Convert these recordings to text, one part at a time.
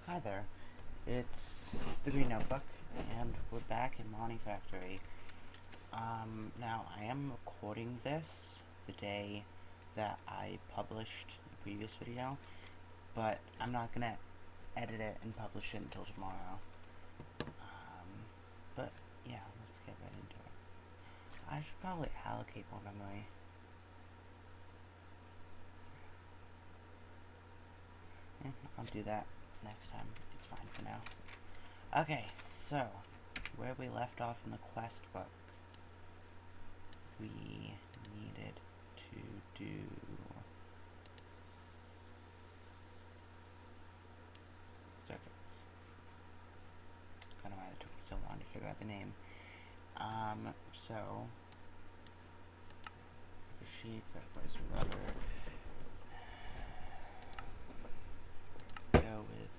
Hi there, it's the Green Notebook, and we're back in Monifactory. Now I am recording this the day that I published the previous video, but I'm not gonna edit it and publish it until tomorrow. But yeah, let's get right into it. I should probably allocate more memory. I'll do that next time. It's fine for now. Okay, so where we left off in the quest book, we needed to do circuits. I don't know why it took me so long to figure out the name. So sheets, that was rubber. Go with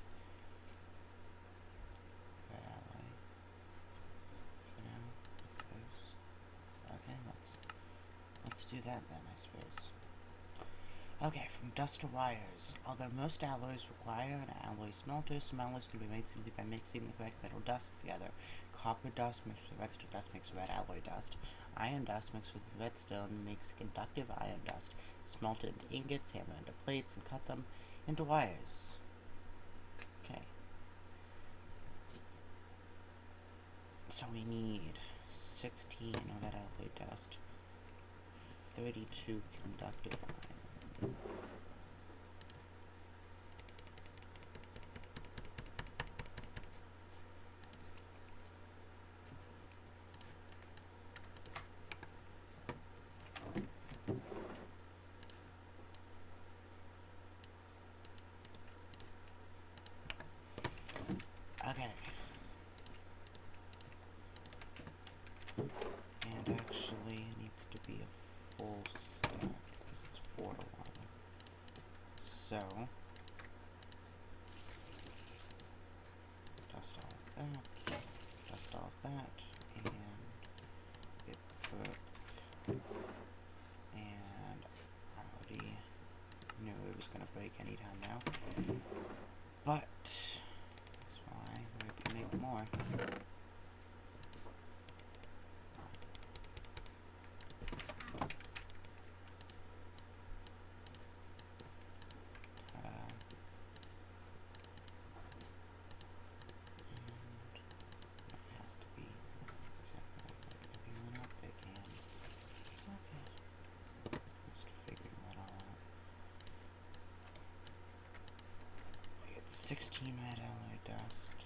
red alloy for now, I suppose. Okay, let's do that then, I suppose. Okay, from dust to wires. Although most alloys require an alloy smelter, some alloys can be made simply by mixing the correct metal dust together. Copper dust mixed with redstone dust makes red alloy dust. Iron dust mixed with redstone makes conductive iron dust. Smelt into ingots, hammer into plates, and cut them into wires. Okay. So we need 16 red alloy dust, 32 conductive iron. Okay. And actually, it needs to be a full stack, because it's 4 to 1. So, dust all of that, dust all of that, and get book. And I already knew it was going to break anytime now. But, that's why we can make more. We get 16 red alloy dust,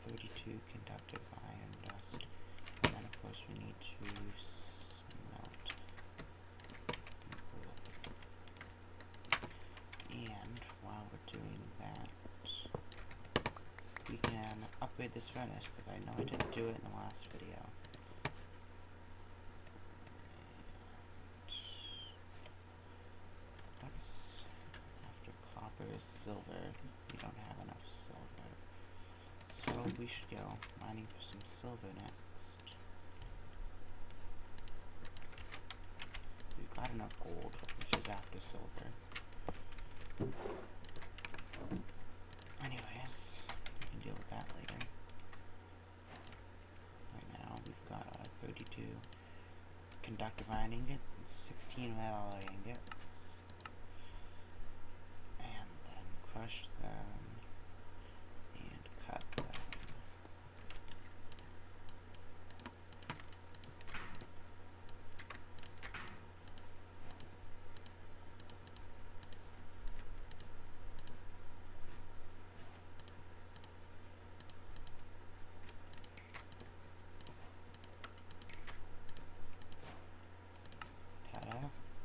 32 conductive iron dust, and then of course we need to smelt both. And while we're doing that, we can upgrade this furnace, because I know I didn't do it in the last video. Let's, after copper is silver, we don't have enough silver. So we should go mining for some silver next. We've got enough gold, which is after silver. Anyways, we can deal with that later. Right now, we've got 32 conductive iron ingots and 16 red alloy ingots. And then crush them and cut them.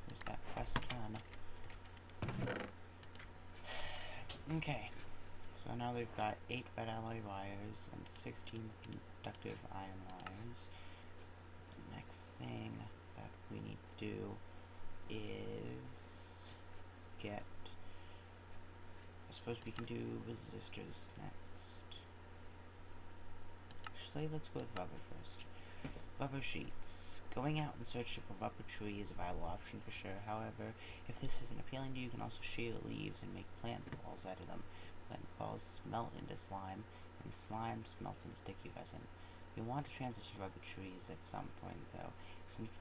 There's that quest done. Okay, so now they've got 8 red alloy wires and 16 conductive iron wires. The next thing that we need to do is get, I suppose we can do resistors next. Actually, let's go with rubber first. Rubber sheets. Going out in search of a rubber tree is a viable option for sure. However, if this isn't appealing to you, you can also shear leaves and make plant balls out of them. Plant balls melt into slime, and slime melts into sticky resin. You want to transition to rubber trees at some point, though, since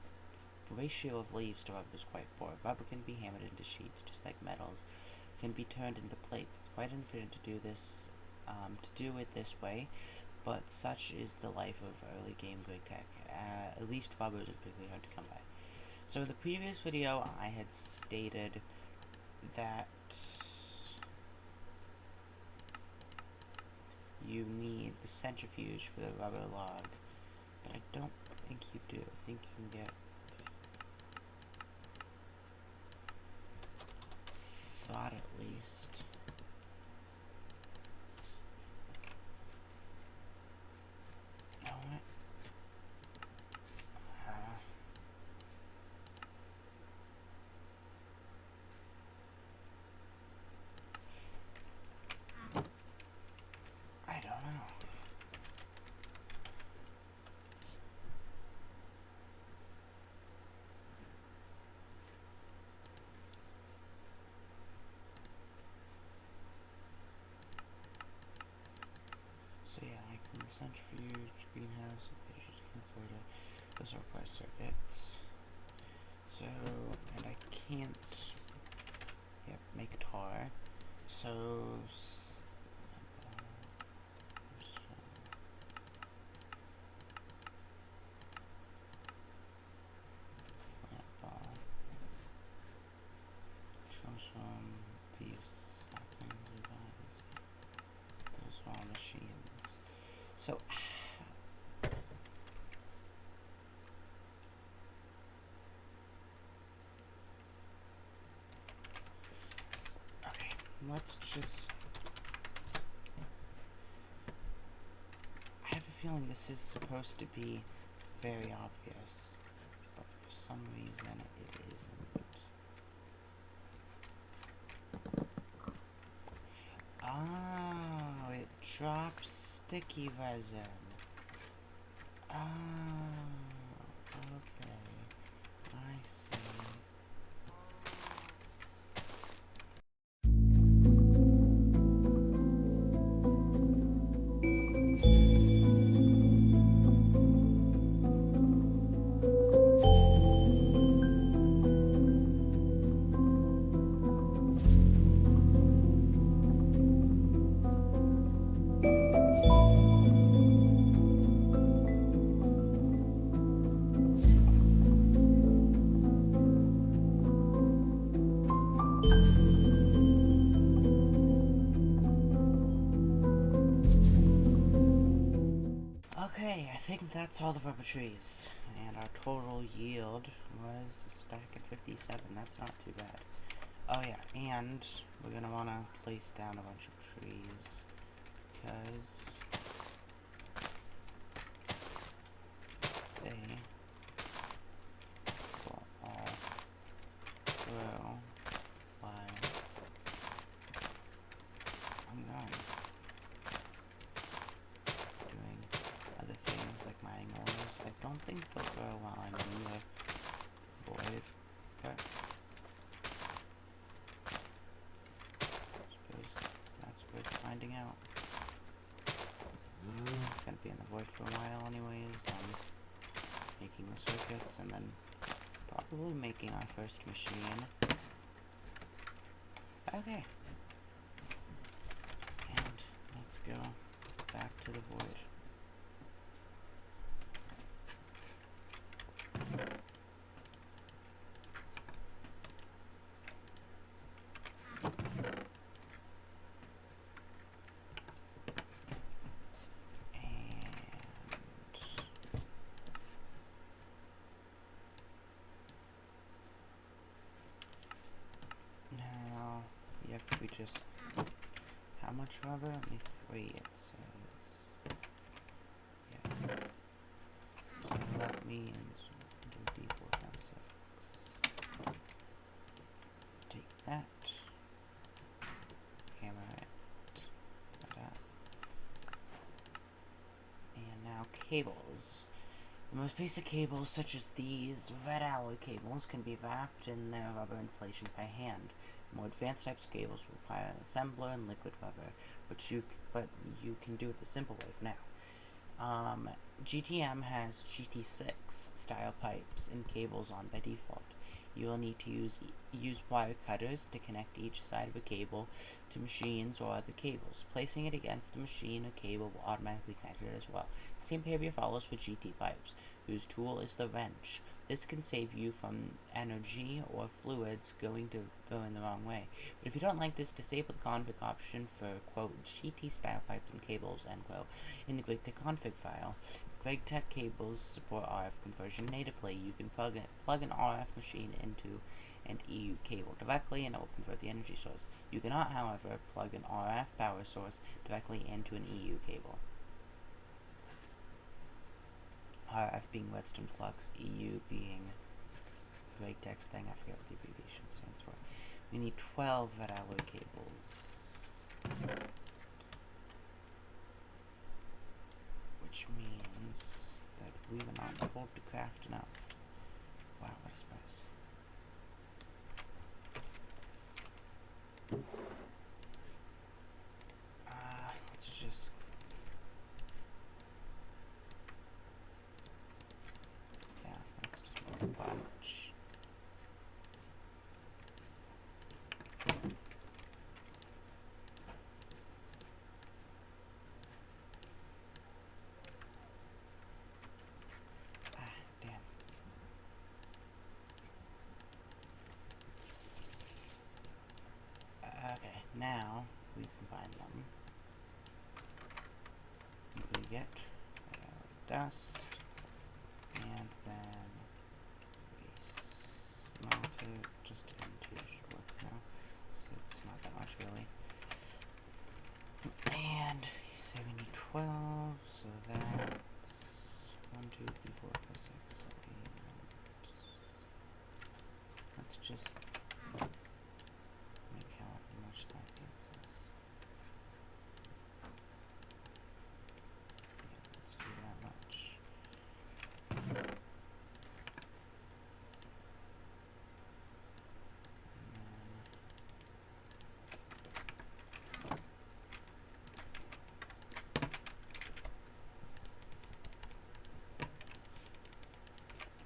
the ratio of leaves to rubber is quite poor. Rubber can be hammered into sheets, just like metals can be turned into plates. It's quite inefficient to do it this way, but such is the life of early game grade tech. At least rubber is particularly hard to come by. So in the previous video, I had stated that you need the centrifuge for the rubber log, but I don't think you do. I think you can get thought at least. You know what? I don't know. So yeah, I can centrifuge, greenhouse, insulator. Those are require circuits. So, and I can't, make tar. So, plant ball, which comes from these saplings, those are all machines. So, okay, let's just, I have a feeling this is supposed to be very obvious, but for some reason it isn't. Oh, it drops sticky resin. Oh, okay. I see. Okay, I think that's all the rubber trees. And our total yield was a stack of 57. That's not too bad. Oh yeah, and we're gonna wanna place down a bunch of trees, because they will all grow while I'm gone. Doing other things like mining ores. I don't think they'll grow while I'm in the void, but I suppose that's worth finding out. It's gonna be in the void for a while anyways, making the circuits and then probably making our first machine. Okay. And let's go back to the void. We just, how much rubber? Only 3 it says. Yeah. So that means it would be 4 times 6. Take that. Hammer it. Like that. And now cables. The most basic cables, such as these red alloy cables, can be wrapped in their rubber insulation by hand. More advanced types of cables require an assembler and liquid rubber, but you can do it the simple way for now. GTM has GT6 style pipes and cables on by default. You will need to use wire cutters to connect each side of a cable to machines or other cables. Placing it against the machine or cable will automatically connect it as well. The same behavior follows for GT pipes, whose tool is the wrench. This can save you from energy or fluids going in the wrong way. But if you don't like this, disable the config option for, quote, GT style pipes and cables, end quote, in the QuickTech config file. QuickTech cables support RF conversion natively. You can plug an RF machine into an EU cable directly and it will convert the energy source. You cannot, however, plug an RF power source directly into an EU cable. RF being Redstone Flux, EU being QuickTech's thing, I forget what the abbreviation stands for. We need 12 red alloy cables. Which means that we were not able to craft enough. Wow, what a surprise. Let's just... yeah, let's just make a bunch. Okay, now we combine them. We get dust, and then we smelt it just into work now, so it's not that much really. And you say we need 12, so that's 1, 2, 3, 4, 5, 6, 7, 8. Let's just make how much that gets us. Yeah, let's do that much. And then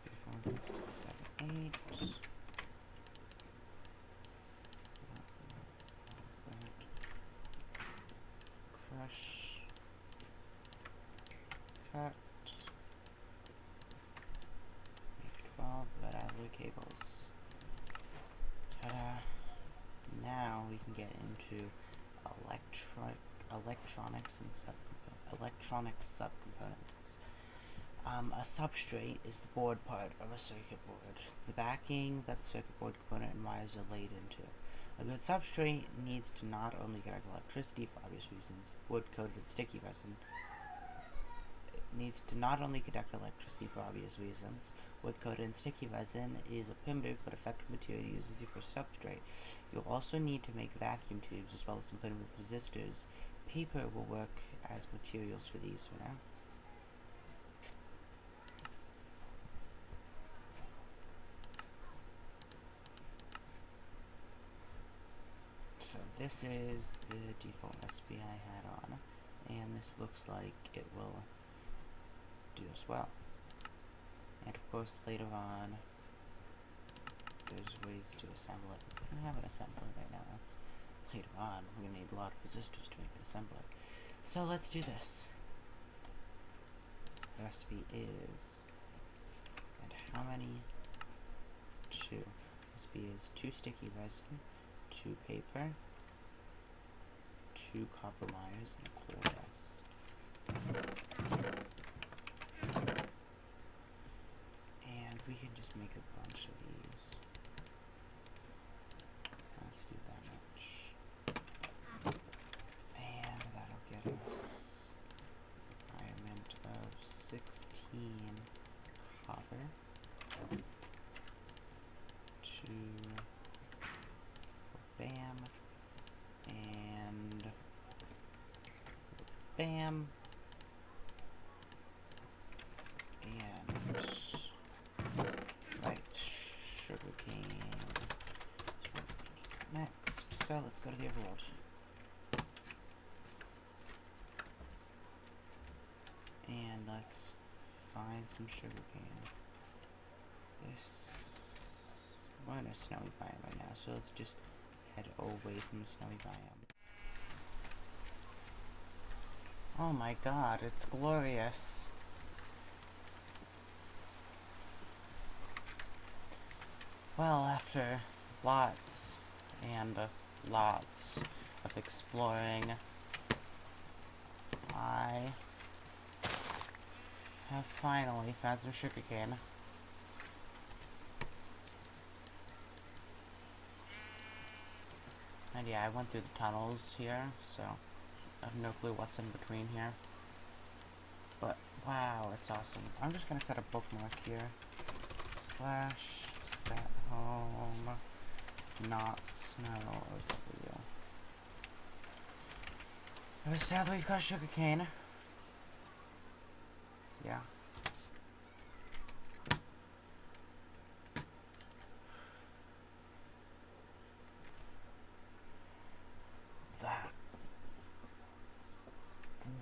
3, 4, 5, 6, 7, 8. Crush, cut, make 12 red alloy cables. Ta-da! Now we can get into electronics and electronic subcomponents. A substrate is the board part of a circuit board, the backing that the circuit board component and wires are laid into. A good substrate needs to not only conduct electricity for obvious reasons, wood-coated sticky resin needs to not only conduct electricity for obvious reasons, wood-coated and sticky resin is a primitive but effective material to use as your first substrate. You'll also need to make vacuum tubes as well as some primitive resistors. Paper will work as materials for these for now. So this is the default recipe I had on, and this looks like it will do as well. And of course later on there's ways to assemble it. We don't have an assembler right now, that's later on. We're gonna need a lot of resistors to make an assembler. So let's do this. The recipe is, and how many? 2. Recipe is 2 sticky resin, 2 paper, 2 copper wires, and coal dust. And we can just make a bunch of these. Let's do that much. And that'll get us a requirement of 16 copper, 2 bam, and bam, and let's find some sugarcane. We're in a snowy biome right now, so let's just head away from the snowy biome. Oh my god, it's glorious. Well, after lots and lots of exploring, I have finally found some sugarcane. And yeah, I went through the tunnels here, so I have no clue what's in between here. But, wow, it's awesome. I'm just gonna set a bookmark here. Slash set home not snow OW. Now that we've got sugarcane. Yeah. That.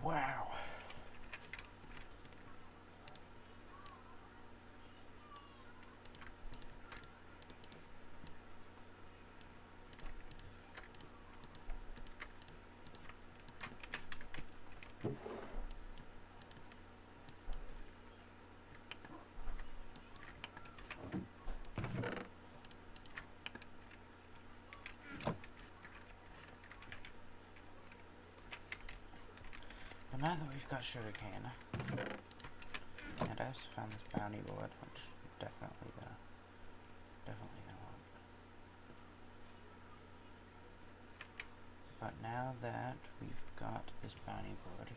Wow. But now that we've got sugarcane, and I also found this bounty board, which definitely gonna want. But now that we've got this bounty board,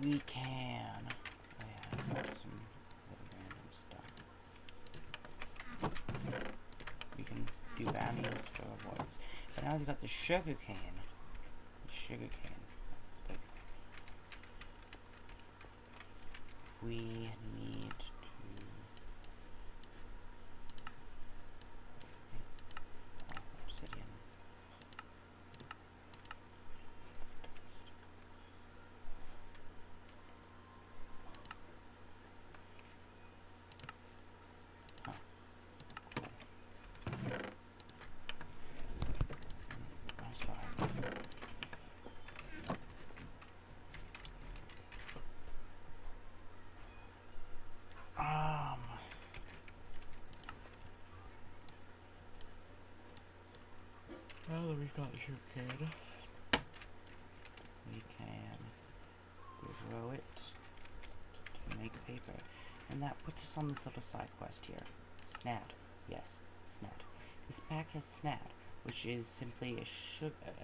we can. Oh yeah, I've got some little random stuff. We can do bounties for rewards. But now we've got the sugarcane. Sugarcane. That's the big thing. We need to. Oh, obsidian. Huh. That's fine. Now that we've got sugarcane, we can grow it to make paper. And that puts us on this little side quest here. Snad. Yes, snad. This pack has snad, which is simply a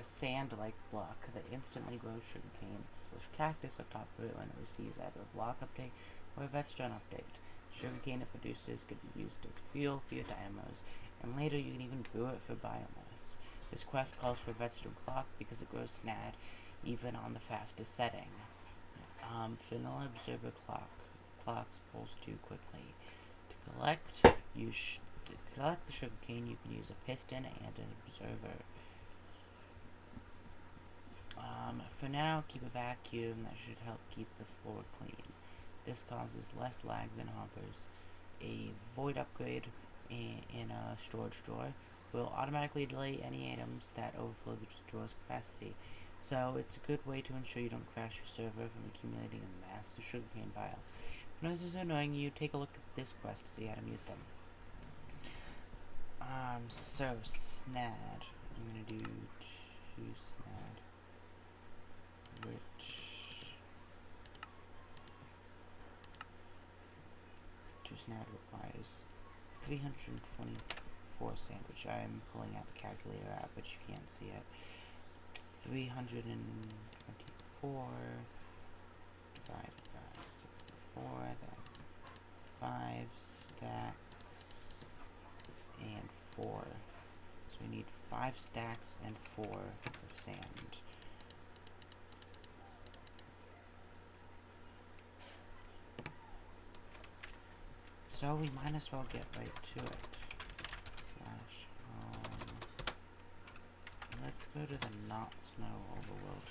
sand-like block that instantly grows sugarcane. There's a cactus on top of it when it receives either a block update or a redstone update. Sugarcane it produces could be used as fuel for your dynamos, and later you can even brew it for biomass. This quest calls for a redstone clock because it grows snad even on the fastest setting. Vanilla observer clocks pulse too quickly. To collect the sugarcane, you can use a piston and an observer. For now, keep a vacuum. That should help keep the floor clean. This causes less lag than hoppers. A void upgrade in a storage drawer will automatically delete any items that overflow the drawer's capacity. So it's a good way to ensure you don't crash your server from accumulating a massive sugarcane pile. If noises are annoying you, take a look at this quest to see how to mute them. So snad. I'm gonna do 2 snad, which 2 snad requires 324 sand, which I'm pulling out the calculator app, but you can't see it. 324 divided by 64, that's 5 stacks and 4. So we need 5 stacks and 4 of sand. So we might as well get right to it. Slash home. Let's go to the not snow overworld.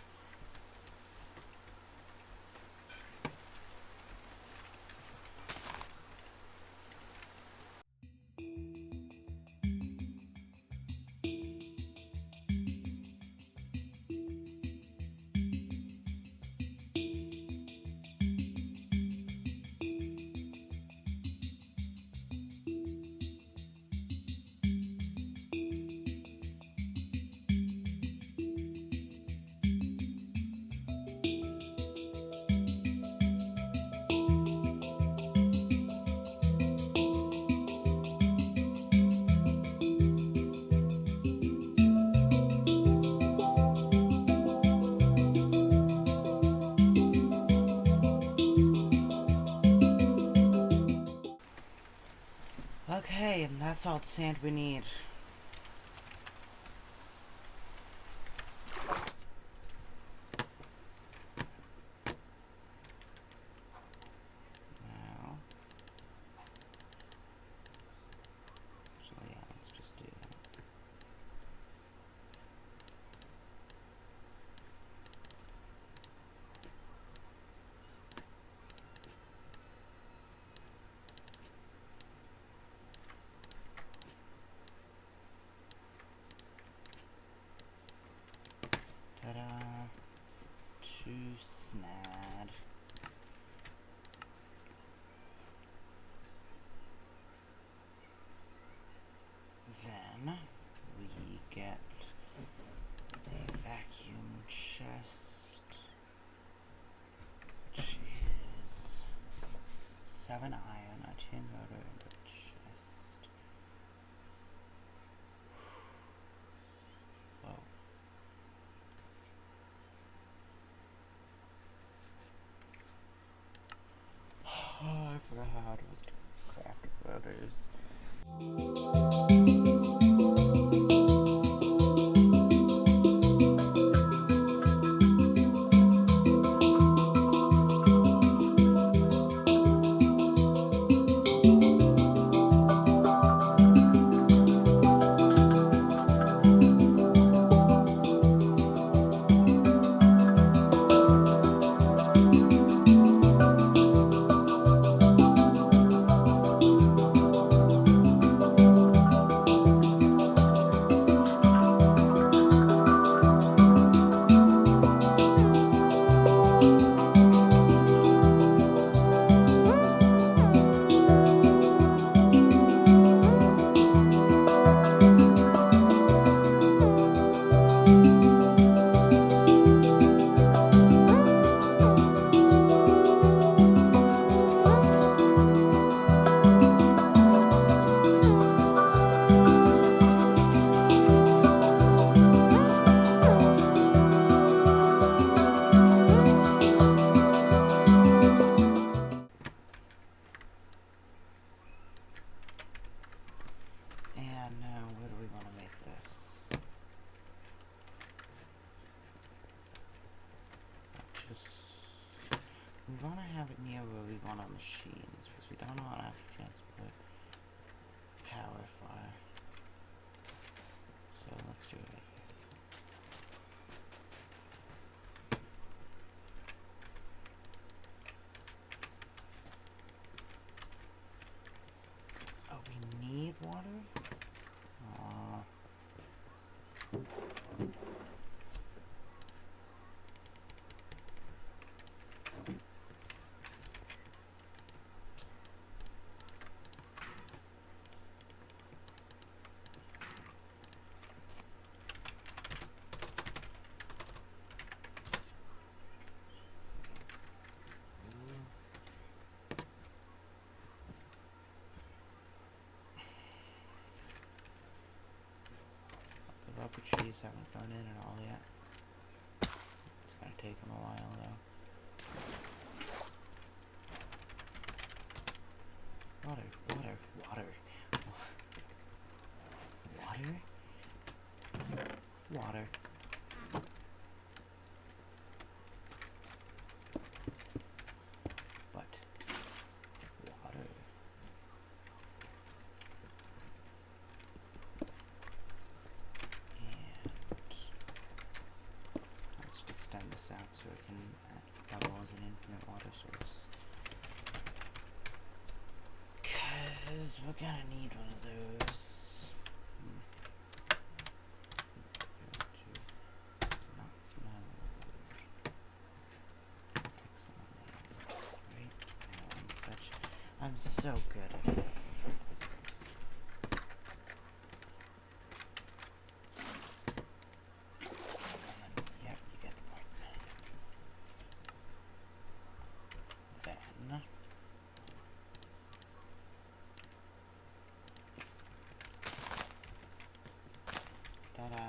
That's all the sand we need. Now, so yeah, let's just do that. Ta-da! Too snad. Then we get a vacuum chest, which is 7 iron, a tin motor, and a chest. Whoa. Oh, I forgot how it was to craft rotors. And now, where do we want to make this? We want to have it near where we want our machines, because we don't want to have to transport power far. So let's do it right here. Oh, we need water? Aww. The rubber trees haven't gone in at all yet. It's gonna take them a while though. Water, water, water. Water? Water. What? Water. And let's just extend this out so it can double as an infinite water source. Cause we're gonna need one of those. Go to nuts node. Excellent. Right? Oh, I'm so good at it. Yep, you get the point. Then ta-da.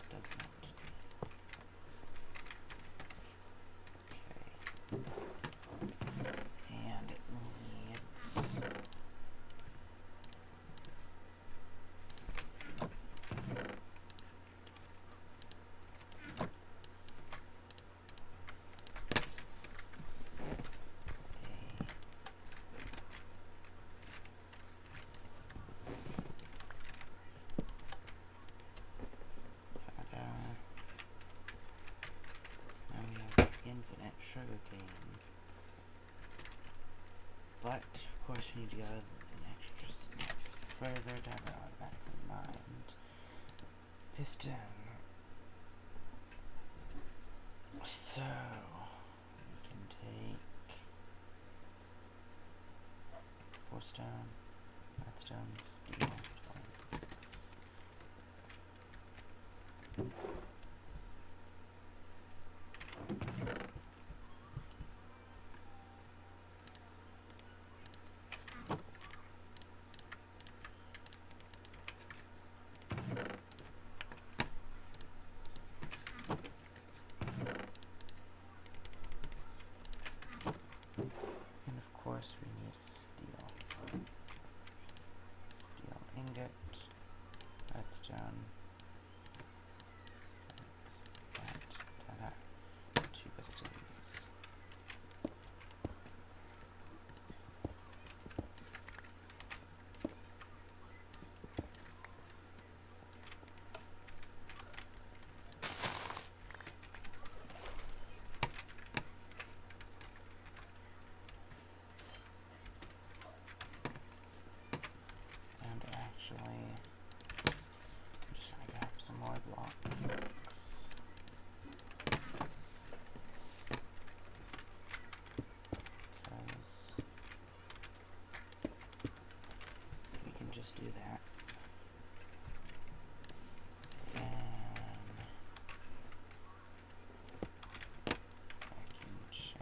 it does not. Okay. And it needs... infinite sugarcane. But, of course, we need to go an extra step further to have it automatically mined. Piston. So, we can take 4 stone, 5 stone, steel, 12. And of course we need a steel ingot, redstone, that, 2 pistons. I got some more blocks. Because we can just do that. Vacuum chest.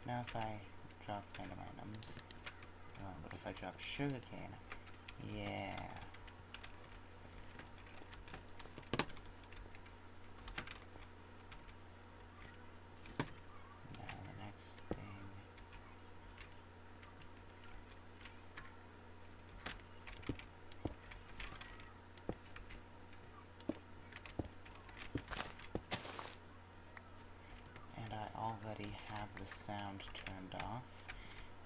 Now if I drop random items, but if I drop sugarcane, yeah. Now the next thing. And I already have the sound turned off.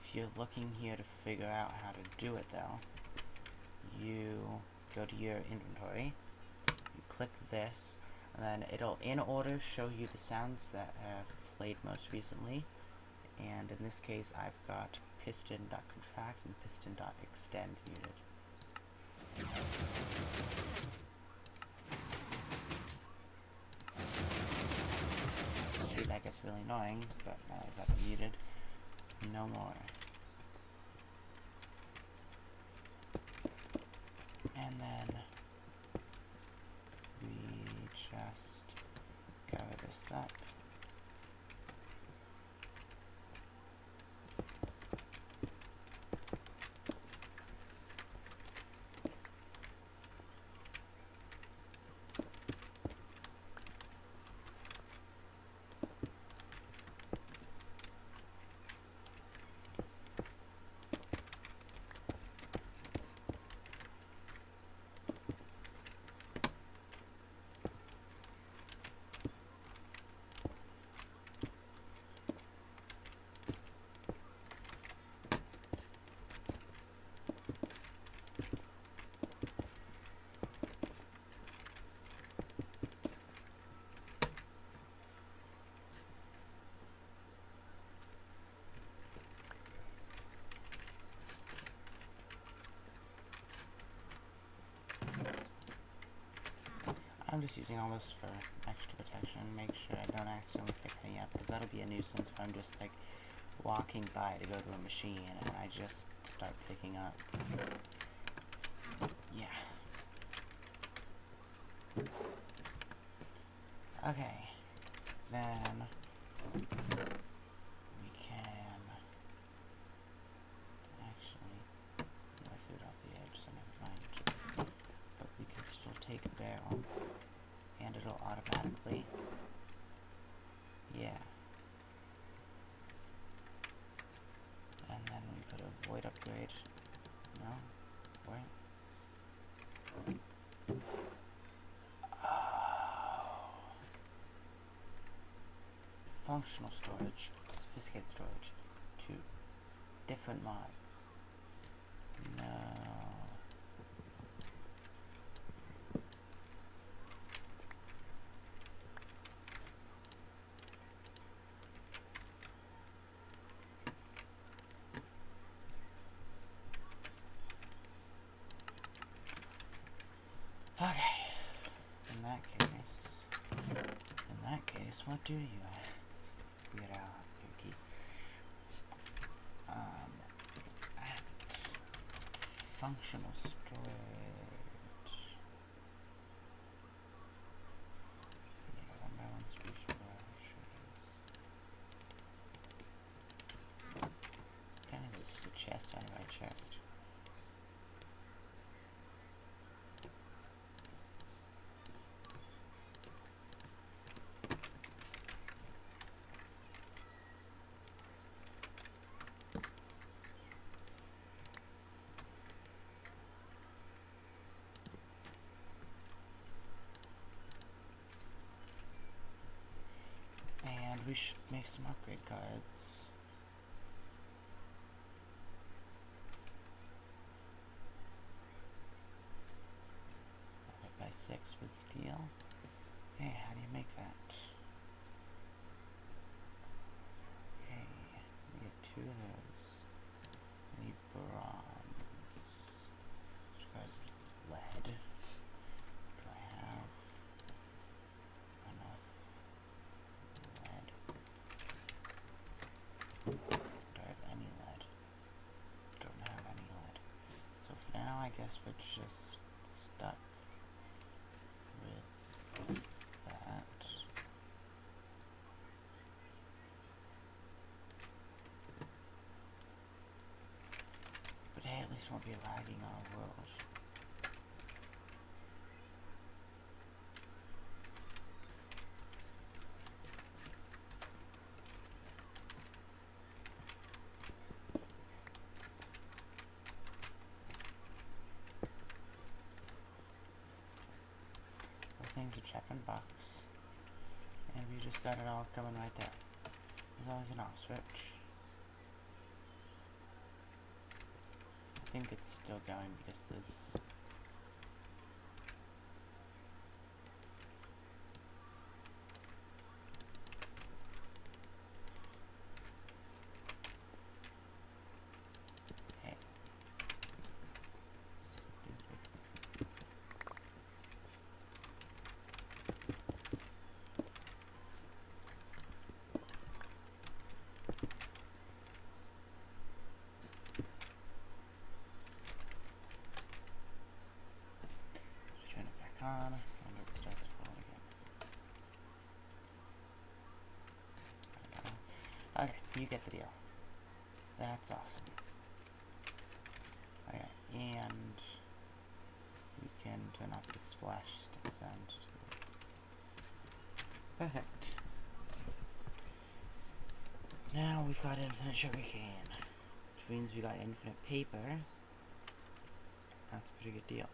If you're looking here to figure out how to do it though, you go to your inventory, you click this, and then it'll in order show you the sounds that have played most recently. And in this case I've got piston.contract and piston.extend muted. See, that gets really annoying, but now I've got it muted. No more. And then we just cover this up. I'm just using all this for extra protection. Make sure I don't accidentally pick any up, because that'll be a nuisance if I'm just like walking by to go to a machine and I just start picking up. Yeah. Okay. Then we can actually, I threw it off the edge, so never mind. But we can still take a barrel and it'll automatically, yeah. And then we put a void upgrade. No? Wait. Oh. Functional storage, sophisticated storage, 2 different mods. No. Okay. In that case, what do you get out your key? At functional storage. Yeah, 1x1 speech brushes. Kind of just a chest out of my chest. And we should make some upgrade cards. By 6 with steel. Hey, how do you make that? Okay, we get 2 of those. We need bronze. Which requires lead. Do I have enough lead? Do I have any lead? Don't have any lead. So for now, I guess we're just stuck with that. But hey, at least won't be lagging our world. Things are checking box, and we just got it all coming right there. There's always an off switch. I think it's still going because this. Hey. Stupid. Turn it back on, and it starts falling again. Okay, you get the deal. That's awesome. Okay, and we can turn off the splash stick sound. Perfect. Now we've got infinite sugarcane, which means we got infinite paper. That's a pretty good deal.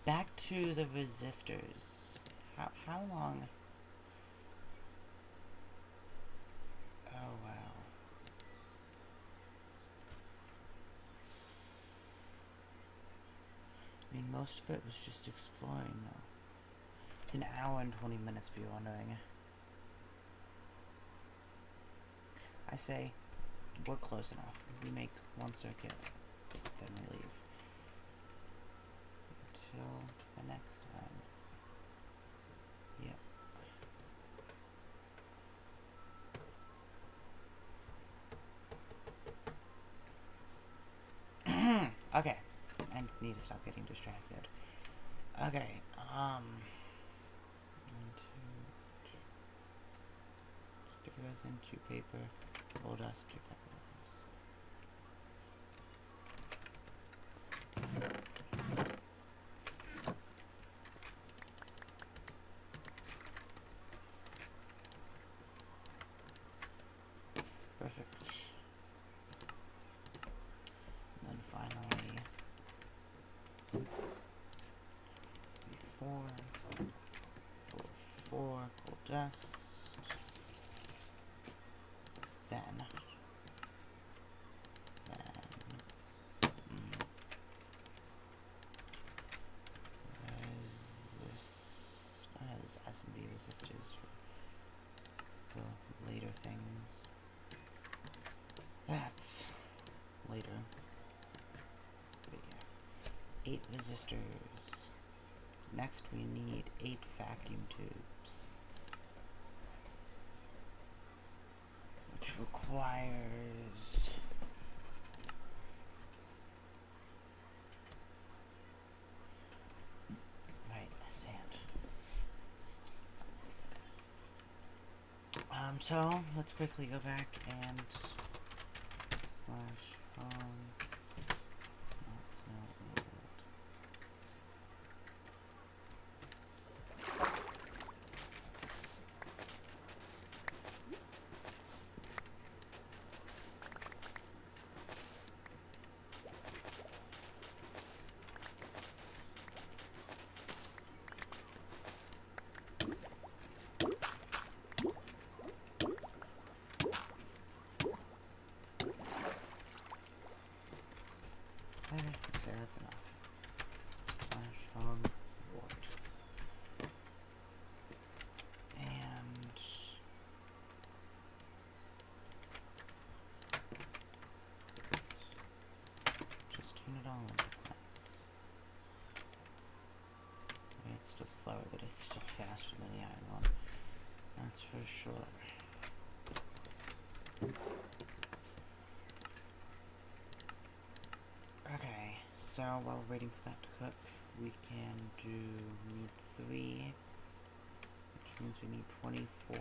Back to the resistors. How long? Oh wow. I mean, most of it was just exploring though. It's an hour and 20 minutes if you're wondering. I say, we're close enough. We make one circuit, then we leave. Until the next time. Okay. I need to stop getting distracted. Okay, one, two, stickers into paper, gold dust to capitalize. Perfect. And then finally, four, gold dust. Then S&B resistors for the later things. That's later. But yeah. 8 resistors. Next we need 8 vacuum tubes, which requires sand. So let's quickly go back and slash say that's enough. Slash void. And just tune it all into place. Okay, it's still slower, but it's still faster than the iron one. That's for sure. Okay, so while we're waiting for that to cook, we need 3, which means we need 24.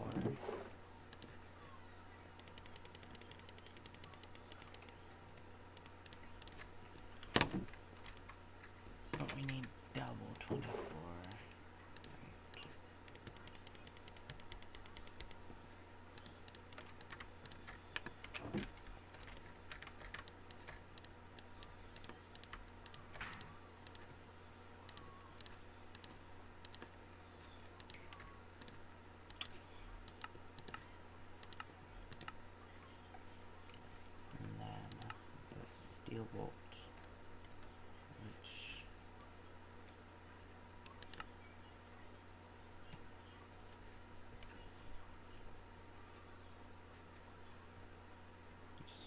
But we need double 24. Steel bolt, which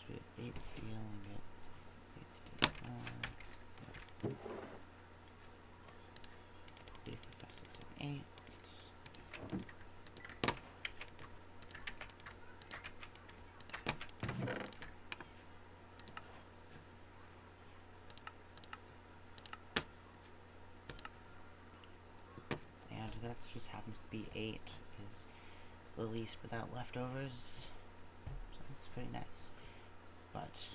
we have 8 steel ingots, 8 steel rods, 3, 4, 5, 6, 7, 8. That just happens to be 8, is the least without leftovers, so it's pretty nice. But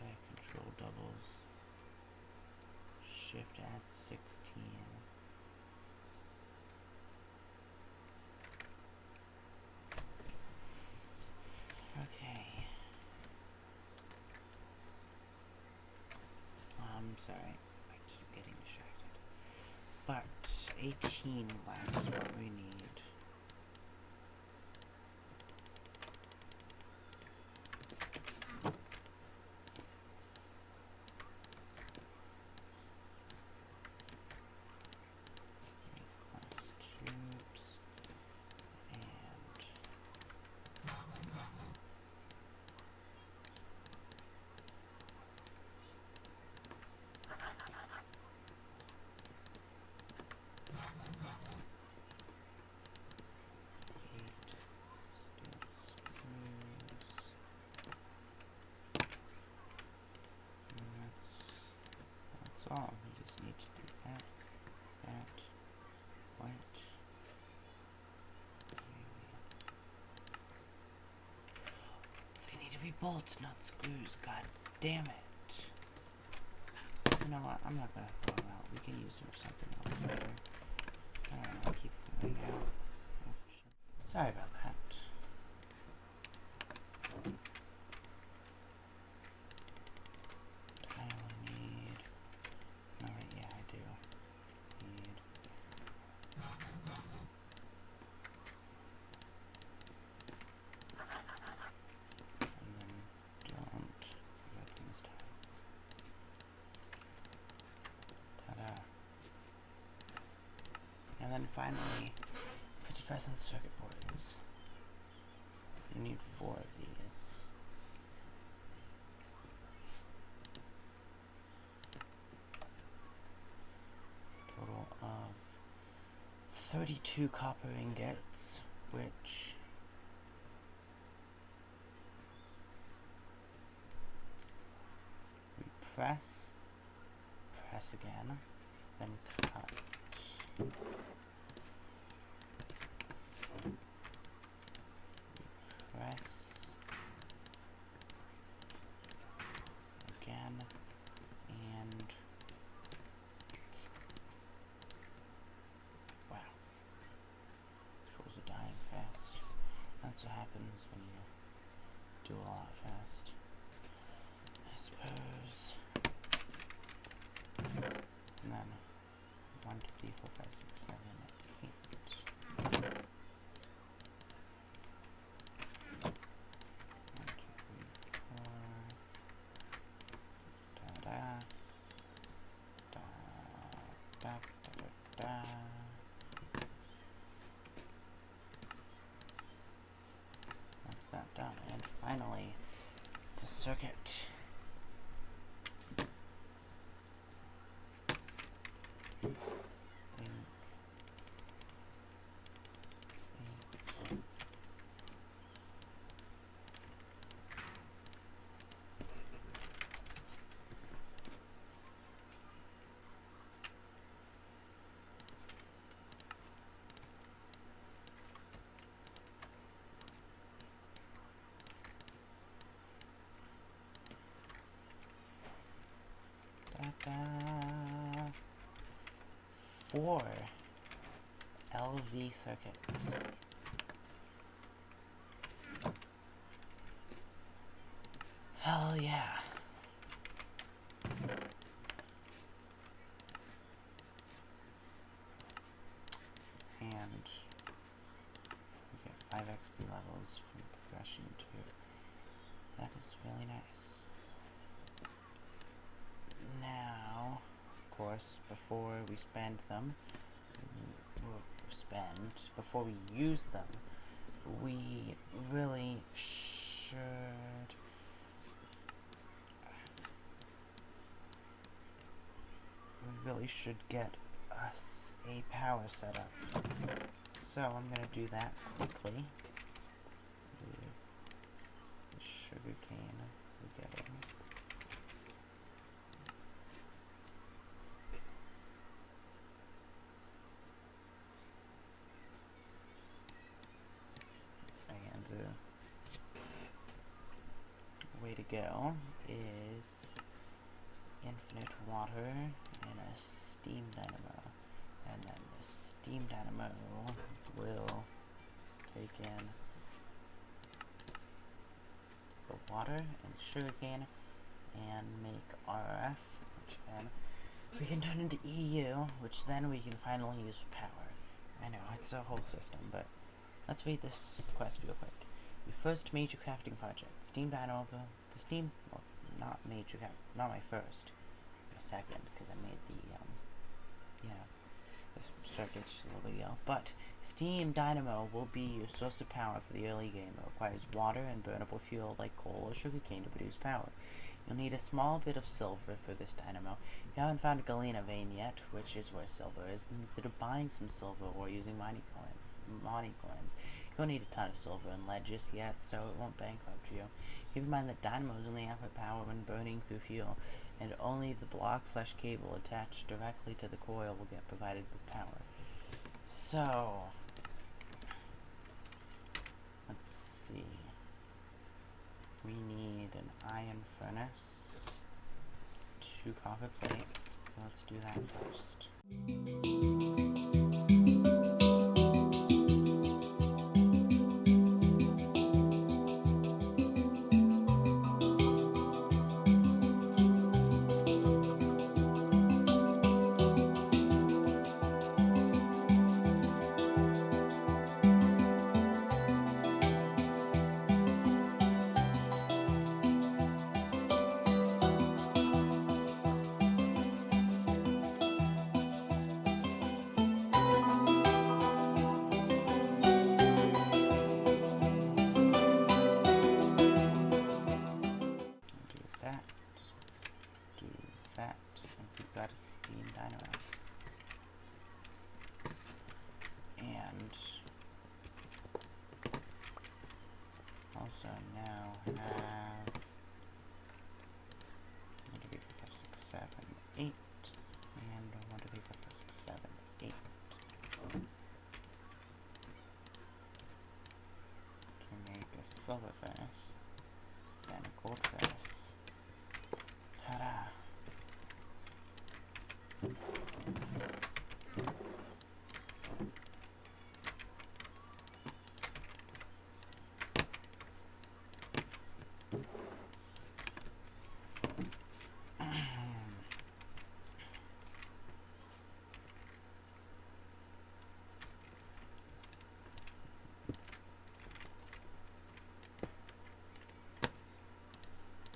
okay, control doubles, shift add 16. Okay. I'm sorry, I keep getting distracted. But 18 glass is what we need. Glass tubes and Bolts, not screws, god damn it. You know what, I'm not gonna throw them out. We can use them for something else later. I don't know, I keep throwing it out. Oh, sorry about that. I only need... No, wait, yeah, I do. Need... And then don't get things tied. Ta-da. And then finally, fluorescent circuit boards. You need 4 of these. Total of 32 copper ingots, which we press again, then cut. Press again, and wow, tools are dying fast. That's what happens when you do a lot fast, I suppose. And then 1, 2, 3, 4, 5, 6, 7, 8. 1, 2, 3, 4. Da da da da da da da. That's that done, and finally, the circuit. Da-da. 4 LV circuits. Hell yeah. And we get 5 XP levels from progression too. That is really nice. Now, of course, before we spend them, before we use them, we really should get us a power setup. So I'm gonna do that quickly with the sugar cane we're getting. And the way to go is infinite water and a steam dynamo, and then the steam dynamo will take in the water and the sugarcane and make RF, which then we can turn into EU, which then we can finally use for power. I know, it's a whole system, but let's read this quest real quick. Your first major crafting project, steam dynamo, well, not my first, my second, because I made the, the circuits just a little bit ago, but steam dynamo will be your source of power for the early game. It requires water and burnable fuel like coal or sugarcane to produce power. You'll need a small bit of silver for this dynamo. You haven't found a galena vein yet, which is where silver is. Instead of buying some silver or using money coins, you don't need a ton of silver and lead just yet, so it won't bankrupt you. Keep in mind that dynamos only output power when burning through fuel, and only the block/cable attached directly to the coil will get provided with power. So, let's see. we need an iron furnace, 2 copper plates, so let's do that first. Do that, and we've got a steam dynamo. And also now have 1, 2, 3, 4, 5, 6, 7, 8, and 1, 2, 3, 4, 5, 6, 7, 8. To make a silver furnace, then a gold furnace. Ta-da!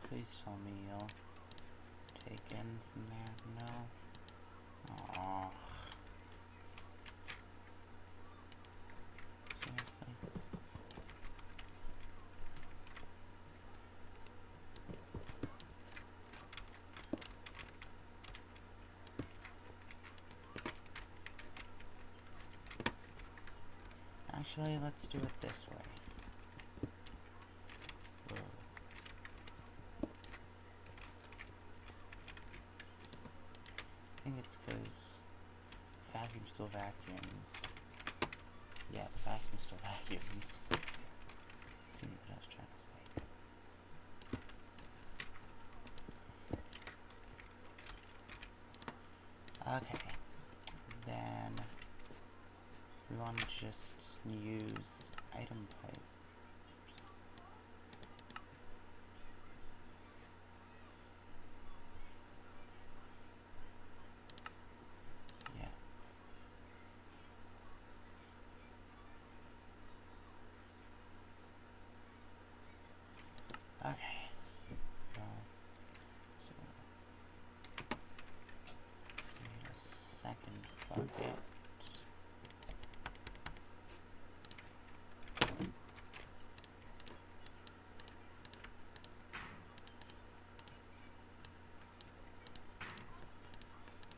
Please tell me you'll take in from there. No? Aww. Seriously? Actually, let's do it this way. Whoa. I think it's because vacuum still vacuums. Yeah, the vacuum still vacuums. I knew what I was trying to say. Okay. Then we want to just use item pipe. Okay. So need a second bucket.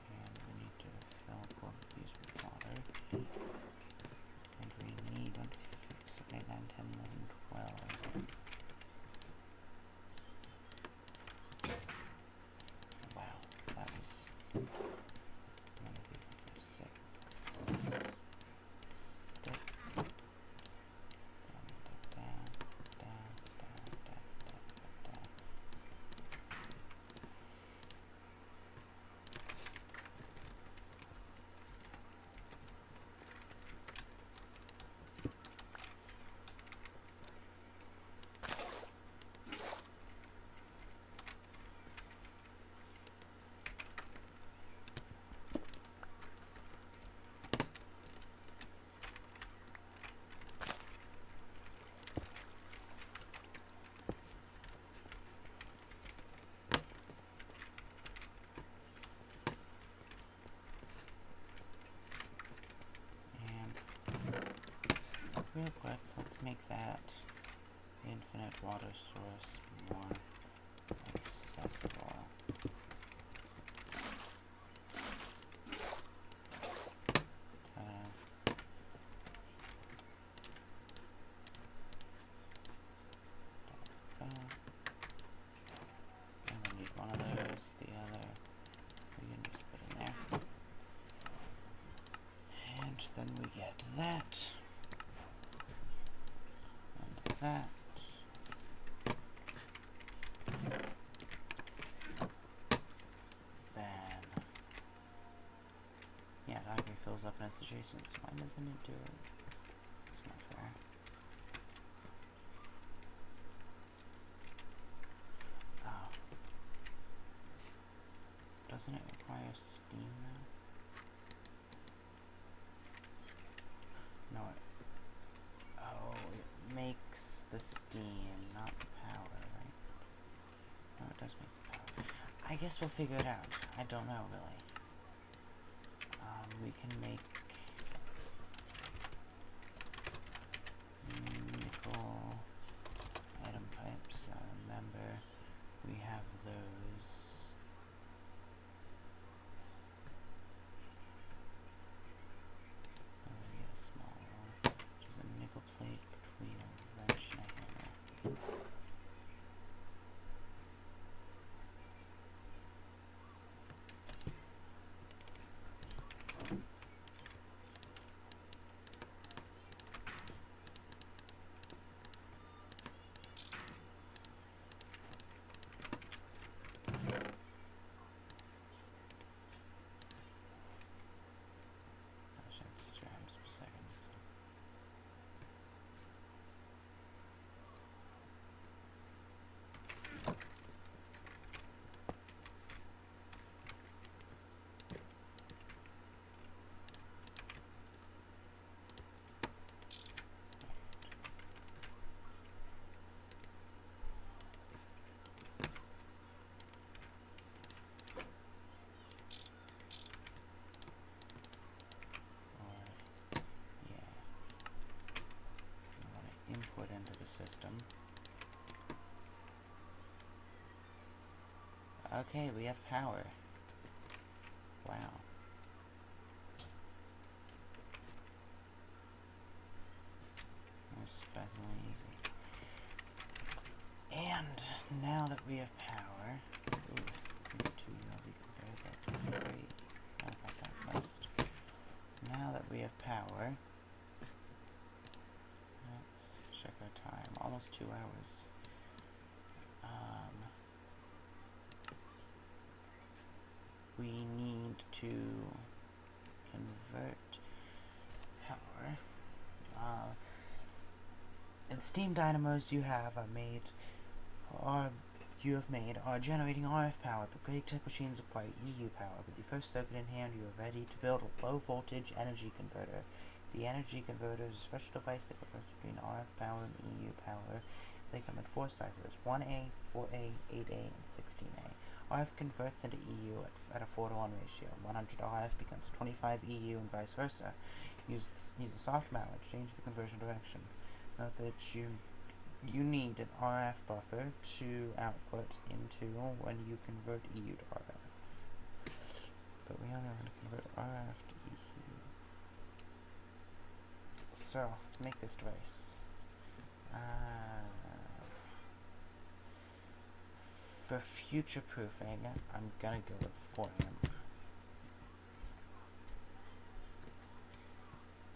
And we need to fill both of these with water. And we need 1, 2, 3, 4, 5, 6, 7, 8, 9, 10, 11, 12. Wow, that was 1, 2, 3, 4, 5, 6. Stick. Real quick, let's make that infinite water source more accessible. And we need one of those, the other we can just put in there. And then we get that. And that. Yeah, library fills up as adjacent, so why doesn't it do it? It's not fair. Oh. Doesn't it require steam though? No, oh, it makes the steam, not the power, right? No, it does make the power. I guess we'll figure it out. I don't know, really. We can make nickel item pipes. Remember, we have those. We need a small one, which is a nickel plate between a wrench and a hammer. Grams per second. So. Input into the system. Okay, we have power. Wow. That was surprisingly easy. And now that we have power, ooh, to UV convert, that's free. How about that first? Now that we have power, let's check our time. Almost 2 hours. We need to convert power. And steam dynamos you have made are generating RF power, but great tech machines require EU power. With your first circuit in hand, you are ready to build a low voltage energy converter. The energy converter is a special device that converts between RF power and EU power. They come in 4 sizes: 1A, 4A, 8A, and 16A. RF converts into EU at a 4-to-1 ratio. 100 RF becomes 25 EU and vice versa. Use a soft mallet to change the conversion direction. Note that you need an RF buffer to output into when you convert EU to RF. But we only want to convert RF to EU. So, let's make this device. For future proofing, I'm gonna go with 4 amp.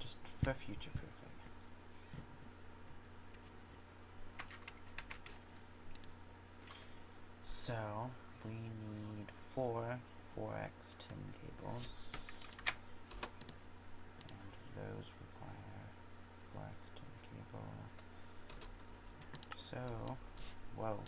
Just for future proofing. So, we need 4 4x10 cables, and those require 4x10 cable. So, whoa.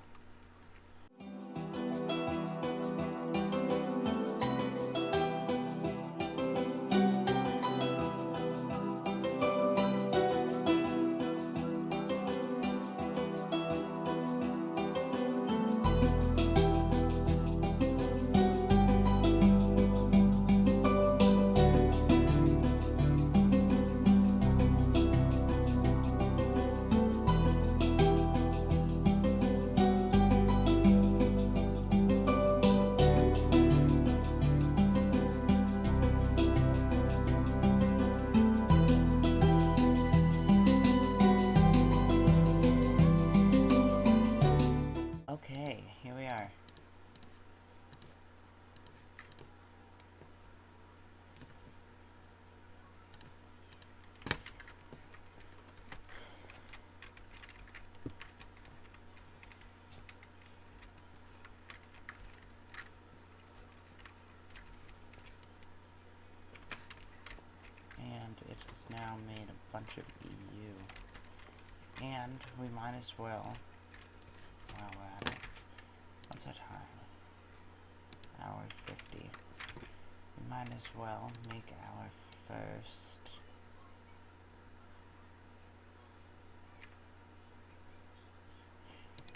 it has now made a bunch of EU. And we might as well, while we're at it, what's our time? Hour 50. We might as well make our first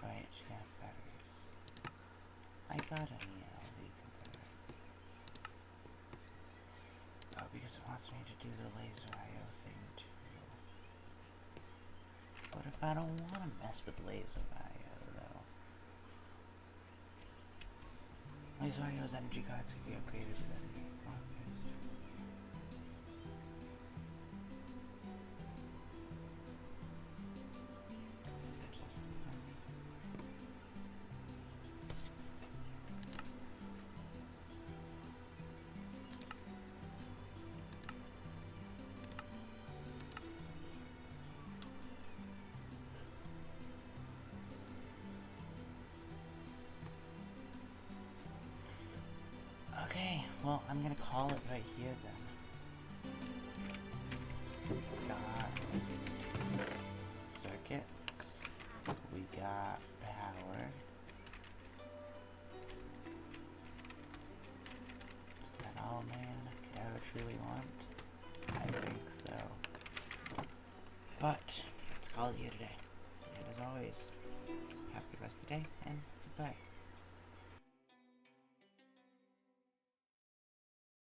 right, yeah, batteries. I got an ELV converter. Oh, because it wants me to do the laser IO thing too. What if I don't want to mess with laser IO though? Laser IO's energy cards can be upgraded with energy clock used. Okay, well, I'm gonna call it right here then. We got circuits. We got power. Is that all, man? Could I ever truly want? I think so. But let's call it here today. And as always, have a good rest of the day and goodbye.